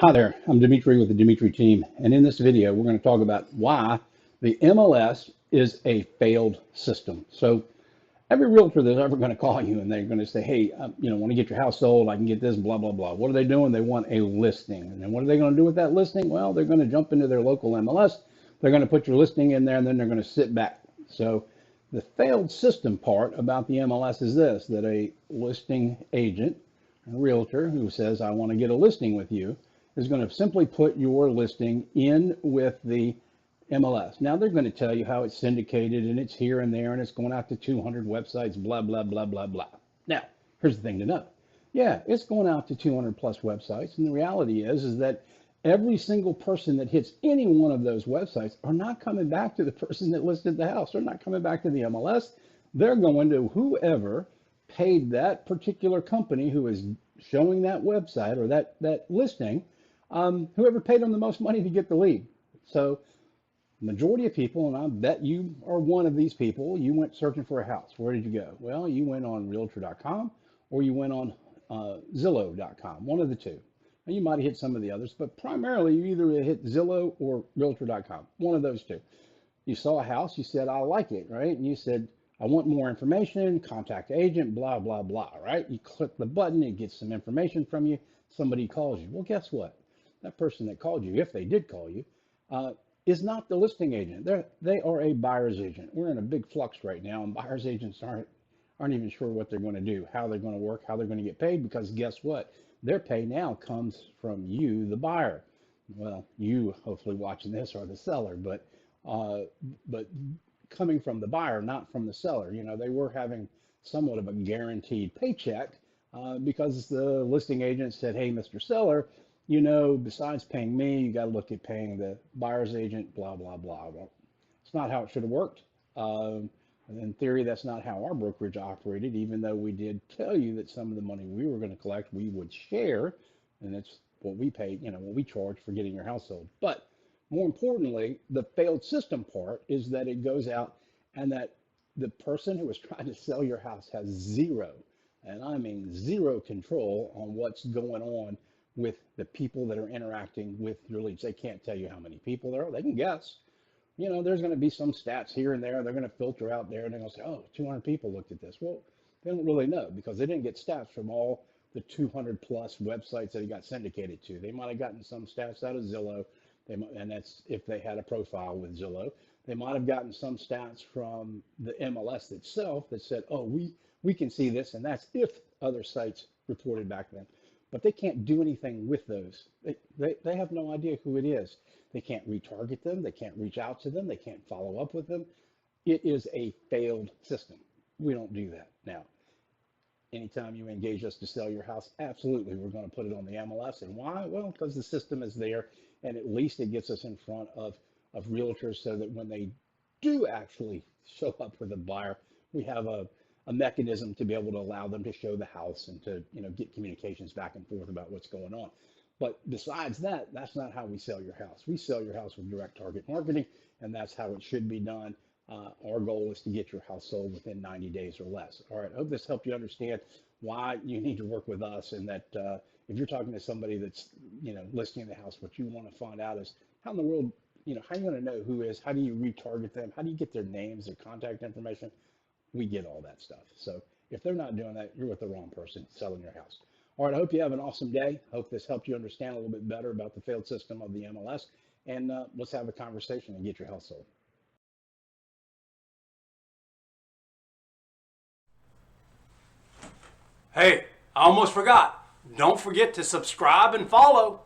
Hi there, I'm Demitri with the Demitri team, and in this video, we're going to talk about why the MLS is a failed system. So every realtor that's ever going to call you and they're going to say, hey, want to get your house sold, I can get this, blah, blah, blah. What are they doing? They want a listing. And then what are they going to do with that listing? Well, they're going to jump into their local MLS, they're going to put your listing in there, and then they're going to sit back. So the failed system part about the MLS is this, that a listing agent, a realtor who says, I want to get a listing with you, is going to simply put your listing in with the MLS. Now they're going to tell you how it's syndicated and it's here and there and it's going out to 200 websites, blah, blah, blah, blah, blah. Now, here's the thing to know. Yeah, it's going out to 200 plus websites. And the reality is that every single person that hits any one of those websites are not coming back to the person that listed the house. They're not coming back to the MLS. They're going to whoever paid that particular company who is showing that website or that listing, whoever paid them the most money to get the lead. So majority of people, and I bet you are one of these people, you went searching for a house. Where did you go? Well, you went on Realtor.com or you went on Zillow.com, one of the two. And you might have hit some of the others, but primarily you either hit Zillow or Realtor.com, one of those two. You saw a house, you said, I like it, right? And you said, I want more information, contact agent, blah, blah, blah, right? You click the button, it gets some information from you, somebody calls you. Well, guess what? That person that called you, if they did call you, is not the listing agent. They are a buyer's agent. We're in a big flux right now, and buyer's agents aren't even sure what they're going to do, how they're going to work, how they're going to get paid, because guess what? Their pay now comes from you, the buyer. Well, you hopefully watching this are the seller, but coming from the buyer, not from the seller. You know, they were having somewhat of a guaranteed paycheck because the listing agent said, hey, Mr. Seller, you know, besides paying me, you got to look at paying the buyer's agent, blah, blah, blah. Well, it's not how it should have worked. In theory, that's not how our brokerage operated, even though we did tell you that some of the money we were going to collect, we would share. And that's what we paid, you know, what we charge for getting your house sold. But more importantly, the failed system part is that it goes out and that the person who is trying to sell your house has zero, and I mean zero control on what's going on with the people that are interacting with your leads. They can't tell you how many people there are. They can guess. You know, there's going to be some stats here and there. They're going to filter out there and they're going to say, oh, 200 people looked at this. Well, they don't really know because they didn't get stats from all the 200 plus websites that he got syndicated to. They might have gotten some stats out of Zillow, and that's if they had a profile with Zillow. They might have gotten some stats from the MLS itself that said, oh, we can see this, and that's if other sites reported back then. But they can't do anything with those. They have no idea who it is. They can't retarget them. They can't reach out to them. They can't follow up with them. It is a failed system. We don't do that. Now, anytime you engage us to sell your house, absolutely, we're going to put it on the MLS. And why? Well, because the system is there, and at least it gets us in front of realtors so that when they do actually show up with a buyer, we have a mechanism to be able to allow them to show the house and to, you know, get communications back and forth about what's going on. But besides that, that's not how we sell your house. We sell your house with direct target marketing, and that's how it should be done. Our goal is to get your house sold within 90 days or less. All right, I hope this helped you understand why you need to work with us, and that if you're talking to somebody that's, you know, listing the house, what you want to find out is how in the world, you know, how are you going to know who is, how do you retarget them, how do you get their names, their contact information? We get all that stuff. So if they're not doing that, you're with the wrong person selling your house. All right, I hope you have an awesome day. Hope this helped you understand a little bit better about the failed system of the MLS. And let's have a conversation and get your house sold. Hey, I almost forgot. Don't forget to subscribe and follow.